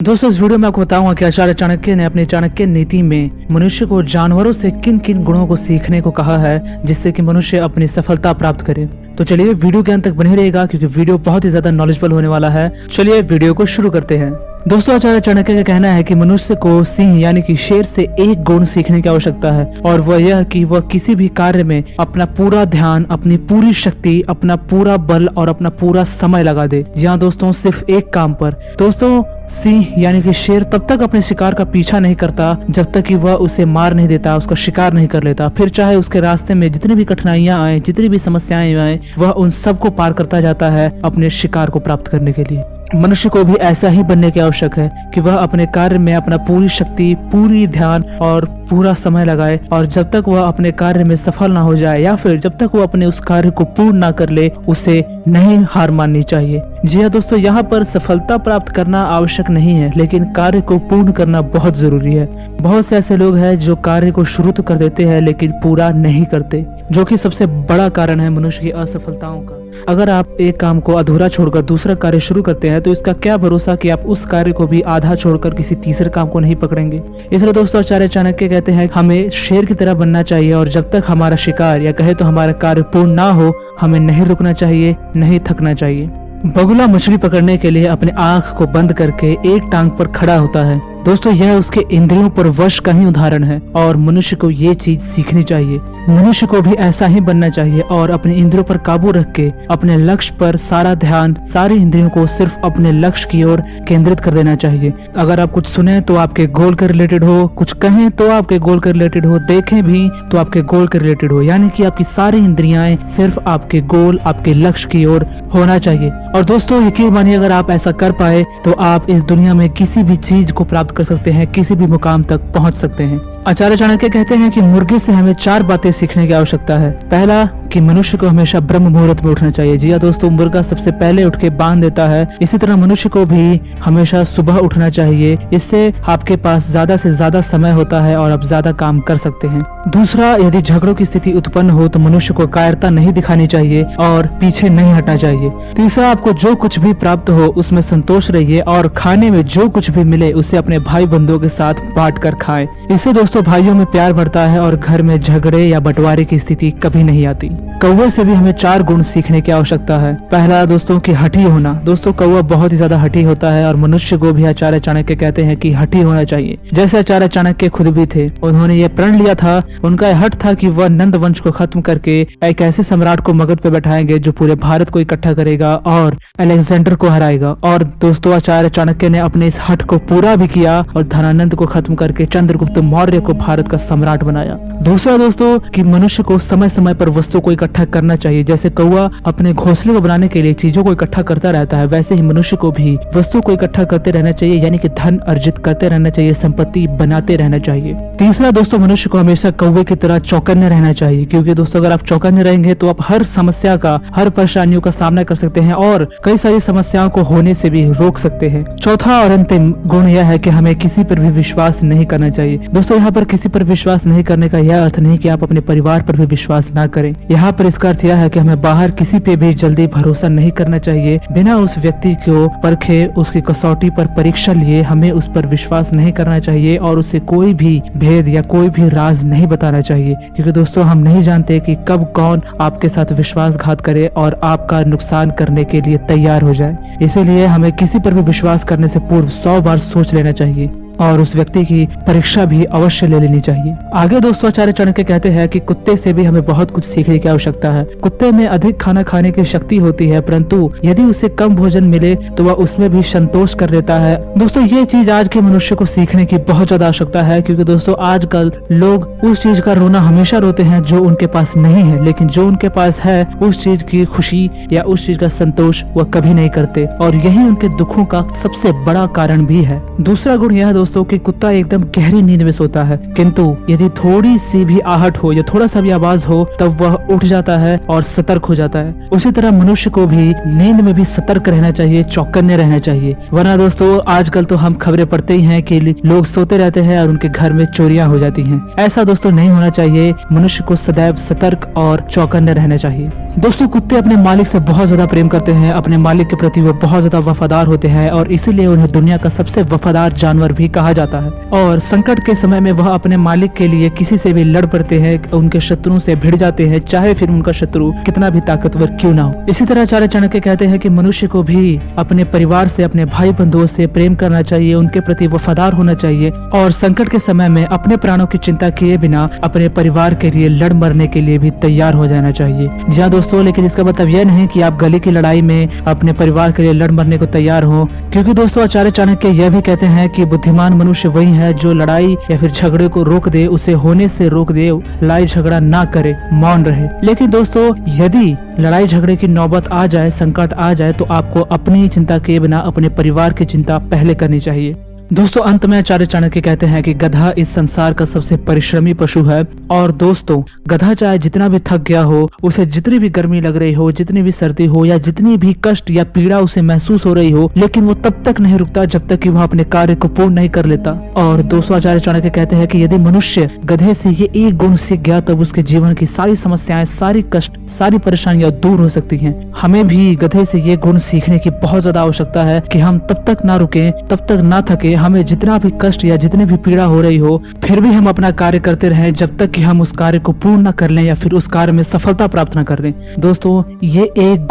दोस्तों इस वीडियो में आपको बताऊंगा कि आचार्य चाणक्य ने अपनी चाणक्य नीति में मनुष्य को जानवरों से किन किन गुणों को सीखने को कहा है जिससे कि मनुष्य अपनी सफलता प्राप्त करे। तो चलिए वीडियो के अंत तक बने रहेगा क्योंकि वीडियो बहुत ही ज्यादा नॉलेजेबल होने वाला है। चलिए वीडियो को शुरू करते हैं। दोस्तों आचार्य चाणक्य का कहना है कि मनुष्य को सिंह यानी कि शेर से एक गुण सीखने की आवश्यकता है और वह यह कि वह किसी भी कार्य में अपना पूरा ध्यान, अपनी पूरी शक्ति, अपना पूरा बल और अपना पूरा समय लगा दे। जी हाँ दोस्तों, सिर्फ एक काम पर। दोस्तों सिंह यानी कि शेर तब तक अपने शिकार का पीछा नहीं करता जब तक कि वह उसे मार नहीं देता, उसका शिकार नहीं कर लेता। फिर चाहे उसके रास्ते में जितनी भी कठिनाइयां आए, जितनी भी समस्याएं आए, वह उन सबको पार करता जाता है अपने शिकार को प्राप्त करने के लिए। मनुष्य को भी ऐसा ही बनने की आवश्यक है कि वह अपने कार्य में अपना पूरी शक्ति, पूरी ध्यान और पूरा समय लगाए और जब तक वह अपने कार्य में सफल ना हो जाए या फिर जब तक वह अपने उस कार्य को पूर्ण ना कर ले, उसे नहीं हार माननी चाहिए। जी हाँ दोस्तों, यहाँ पर सफलता प्राप्त करना आवश्यक नहीं है लेकिन कार्य को पूर्ण करना बहुत जरूरी है। बहुत से ऐसे लोग हैं जो कार्य को शुरू तो कर देते हैं लेकिन पूरा नहीं करते, जो कि सबसे बड़ा कारण है मनुष्य की असफलताओं का। अगर आप एक काम को अधूरा छोड़कर दूसरा कार्य शुरू करते हैं तो इसका क्या भरोसा कि आप उस कार्य को भी आधा छोड़कर किसी तीसरे काम को नहीं पकड़ेंगे। इसलिए दोस्तों आचार्य चाणक्य कहते हैं हमें शेर की तरह बनना चाहिए और जब तक हमारा शिकार या कहे तो हमारा कार्य पूर्ण ना हो, हमें नहीं रुकना चाहिए, नहीं थकना चाहिए। बगुला मछली पकड़ने के लिए अपने आंख को बंद करके एक टांग पर खड़ा होता है। दोस्तों यह उसके इंद्रियों पर वश का ही उदाहरण है और मनुष्य को ये चीज सीखनी चाहिए। मनुष्य को भी ऐसा ही बनना चाहिए और अपने इंद्रियों पर काबू रख के अपने लक्ष्य पर सारा ध्यान, सारी इंद्रियों को सिर्फ अपने लक्ष्य की ओर केंद्रित कर देना चाहिए। अगर आप कुछ सुने तो आपके गोल के रिलेटेड हो, कुछ कहें तो आपके गोल के रिलेटेड हो, देखें भी तो आपके गोल के रिलेटेड हो, यानी कि आपकी सारी इंद्रियाएं सिर्फ आपके गोल, आपके लक्ष्य की ओर होना चाहिए। और दोस्तों यकीन मानिए अगर आप ऐसा कर पाए तो आप इस दुनिया में किसी भी चीज को प्राप्त कर सकते हैं, किसी भी मुकाम तक पहुंच सकते हैं। आचार्य चाणक्य कहते हैं कि मुर्गे से हमें 4 बातें सीखने की आवश्यकता है। पहला कि मनुष्य को हमेशा ब्रह्म मुहूर्त में उठना चाहिए। जी हाँ दोस्तों, मुर्गा सबसे पहले उठ के बांध देता है, इसी तरह मनुष्य को भी हमेशा सुबह उठना चाहिए। इससे आपके पास ज्यादा से ज्यादा समय होता है और आप ज्यादा काम कर सकते हैं। दूसरा, यदि झगड़ों की स्थिति उत्पन्न हो तो मनुष्य को कायरता नहीं दिखानी चाहिए और पीछे नहीं हटना चाहिए। तीसरा, आपको जो कुछ भी प्राप्त हो उसमें संतोष रहिए और खाने में जो कुछ भी मिले उसे अपने भाई बंधुओं के साथ बांट कर खाएं। इससे दोस्तों भाइयों में प्यार बढ़ता है और घर में झगड़े या बंटवारे की स्थिति कभी नहीं आती। कौवे से भी हमें 4 गुण सीखने की आवश्यकता है। पहला दोस्तों कि हठी होना। दोस्तों कौवा बहुत ही ज्यादा हठी होता है और मनुष्य को भी आचार्य चाणक्य कहते हैं कि हठी होना चाहिए। जैसे आचार्य चाणक्य खुद भी थे, उन्होंने ये प्रण लिया था, उनका यह हठ था कि वह नंद वंश को खत्म करके एक ऐसे सम्राट को मगध पे बैठाएंगे जो पूरे भारत को इकट्ठा करेगा और अलेक्जेंडर को हराएगा। और दोस्तों आचार्य चाणक्य ने अपने इस हठ को पूरा भी किया और धनानंद को खत्म करके चंद्रगुप्त मौर्य को भारत का सम्राट बनाया। दूसरा दोस्तों कि मनुष्य को समय समय पर वस्तु को इकट्ठा करना चाहिए। जैसे कौवा अपने घोंसले को बनाने के लिए चीजों को इकट्ठा करता रहता है, वैसे ही मनुष्य को भी वस्तु को इकट्ठा करते रहना चाहिए, यानी कि धन अर्जित करते रहना चाहिए, संपत्ति बनाते रहना चाहिए। तीसरा दोस्तों, मनुष्य को हमेशा कौवे की तरह चौकन्ने रहना चाहिए, क्योंकि दोस्तों अगर आप चौकन्ने रहेंगे तो आप हर समस्या का, हर परेशानियों का सामना कर सकते हैं और कई सारी समस्याओं को होने से भी रोक सकते हैं। चौथा और अंतिम गुण यह है कि हमें किसी पर भी विश्वास नहीं करना चाहिए। दोस्तों यहाँ पर किसी पर विश्वास नहीं करने का यह अर्थ नहीं कि आप अपने परिवार पर भी विश्वास ना करें। यहाँ पर इसका अर्थ यह है कि हमें बाहर किसी पे भी जल्दी भरोसा नहीं करना चाहिए। बिना उस व्यक्ति को परखे, उसकी कसौटी पर परीक्षा लिए हमें उस पर विश्वास नहीं करना चाहिए और उसे कोई भी भेद या कोई भी राज नहीं बताना चाहिए, क्योंकि दोस्तों हम नहीं जानते कि कब कौन आपके साथ विश्वासघात करे और आपका नुकसान करने के लिए तैयार हो जाए। इसीलिए हमें किसी पर भी विश्वास करने से पूर्व 100 बार सोच लेना चाहिए और उस व्यक्ति की परीक्षा भी अवश्य ले लेनी चाहिए। आगे दोस्तों आचार्य चाणक्य कहते हैं कि कुत्ते से भी हमें बहुत कुछ सीखने की आवश्यकता है। कुत्ते में अधिक खाना खाने की शक्ति होती है, परंतु यदि उसे कम भोजन मिले तो वह उसमें भी संतोष कर लेता है। दोस्तों ये चीज आज के मनुष्य को सीखने की बहुत ज्यादा आवश्यकता है, क्योंकि दोस्तों आजकल लोग उस चीज का रोना हमेशा रोते हैं जो उनके पास नहीं है, लेकिन जो उनके पास है उस चीज की खुशी या उस चीज का संतोष वह कभी नहीं करते और यही उनके दुखों का सबसे बड़ा कारण भी है। दूसरा गुण यह दोस्तों दोस्तों कि कुत्ता एकदम गहरी नींद में सोता है, किंतु यदि थोड़ी सी भी आहट हो या थोड़ा सा भी आवाज हो तब वह उठ जाता है और सतर्क हो जाता है। उसी तरह मनुष्य को भी नींद में भी सतर्क रहना चाहिए, चौकन्ने रहना चाहिए, वरना दोस्तों आजकल तो हम खबरें पढ़ते ही हैं कि लोग सोते रहते हैं और उनके घर में चोरियां हो जाती हैं। ऐसा दोस्तों नहीं होना चाहिए। मनुष्य को सदैव सतर्क और चौकन्ने रहना चाहिए। दोस्तों कुत्ते अपने मालिक से बहुत ज्यादा प्रेम करते हैं, अपने मालिक के प्रति वो बहुत ज्यादा वफादार होते हैं और इसीलिए उन्हें दुनिया का सबसे वफादार जानवर भी कहा जाता है। और संकट के समय में वह अपने मालिक के लिए किसी से भी लड़ पड़ते हैं, उनके शत्रुओं से भिड़ जाते हैं, चाहे फिर उनका शत्रु कितना भी ताकतवर क्यों ना हो। इसी तरह आचार्य चाणक्य कहते हैं कि मनुष्य को भी अपने परिवार से, अपने भाई बंधुओं से प्रेम करना चाहिए, उनके प्रति वफादार होना चाहिए और संकट के समय में अपने प्राणों की चिंता किए बिना अपने परिवार के लिए लड़ मरने के लिए भी तैयार हो जाना चाहिए। जी हाँ दोस्तों, लेकिन इसका मतलब यह नहीं कि आप गली की लड़ाई में अपने परिवार के लिए लड़ मरने को तैयार हो, क्योंकि दोस्तों आचार्य चाणक्य यह भी कहते हैं कि बुद्धिमान मनुष्य वही है जो लड़ाई या फिर झगड़े को रोक दे, उसे होने से रोक दे, लड़ाई झगड़ा ना करे, मौन रहे। लेकिन दोस्तों यदि लड़ाई झगड़े की नौबत आ जाए, संकट आ जाए, तो आपको अपनी चिंता किए बिना अपने परिवार की चिंता पहले करनी चाहिए। दोस्तों अंत में आचार्य चाणक्य कहते हैं कि गधा इस संसार का सबसे परिश्रमी पशु है और दोस्तों गधा चाहे जितना भी थक गया हो, उसे जितनी भी गर्मी लग रही हो, जितनी भी सर्दी हो या जितनी भी कष्ट या पीड़ा उसे महसूस हो रही हो, लेकिन वो तब तक नहीं रुकता जब तक कि वह अपने कार्य को पूर्ण नहीं कर लेता। और दोस्तों आचार्य चाणक्य कहते हैं कि यदि मनुष्य गधे से ये एक गुण सीख गया तब उसके जीवन की सारी समस्याएं, सारी कष्ट, सारी परेशानियां दूर हो सकती हैं। हमें भी गधे से ये गुण सीखने की बहुत ज्यादा आवश्यकता है कि हम तब तक ना रुके, तब तक ना थके, हमें जितना भी कष्ट या जितनी भी पीड़ा हो रही हो फिर भी हम अपना कार्य करते रहें जब तक कि हम उस कार्य को पूर्ण न कर लें या फिर उस कार्य में सफलता प्राप्त न कर लें। दोस्तों ये एक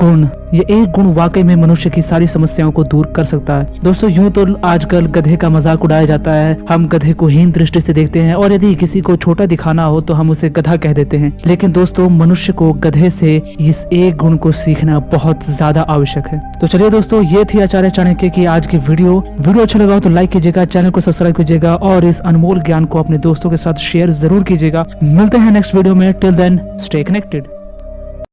गुण वाकई में मनुष्य की सारी समस्याओं को दूर कर सकता है। दोस्तों यूं तो आजकल गधे का मजाक उड़ाया जाता है, हम गधे को हीन दृष्टि से देखते हैं और यदि किसी को छोटा दिखाना हो तो हम उसे गधा कह देते हैं। लेकिन दोस्तों मनुष्य को गधे से इस एक गुण को सीखना बहुत ज्यादा आवश्यक है। तो चलिए दोस्तों ये थी आचार्य चाणक्य की आज की वीडियो अच्छा लगा तो लाइक कीजिएगा, चैनल को सब्सक्राइब कीजिएगा और इस अनमोल ज्ञान को अपने दोस्तों के साथ शेयर जरूर कीजिएगा। मिलते हैं नेक्स्ट वीडियो में। Till then stay connected.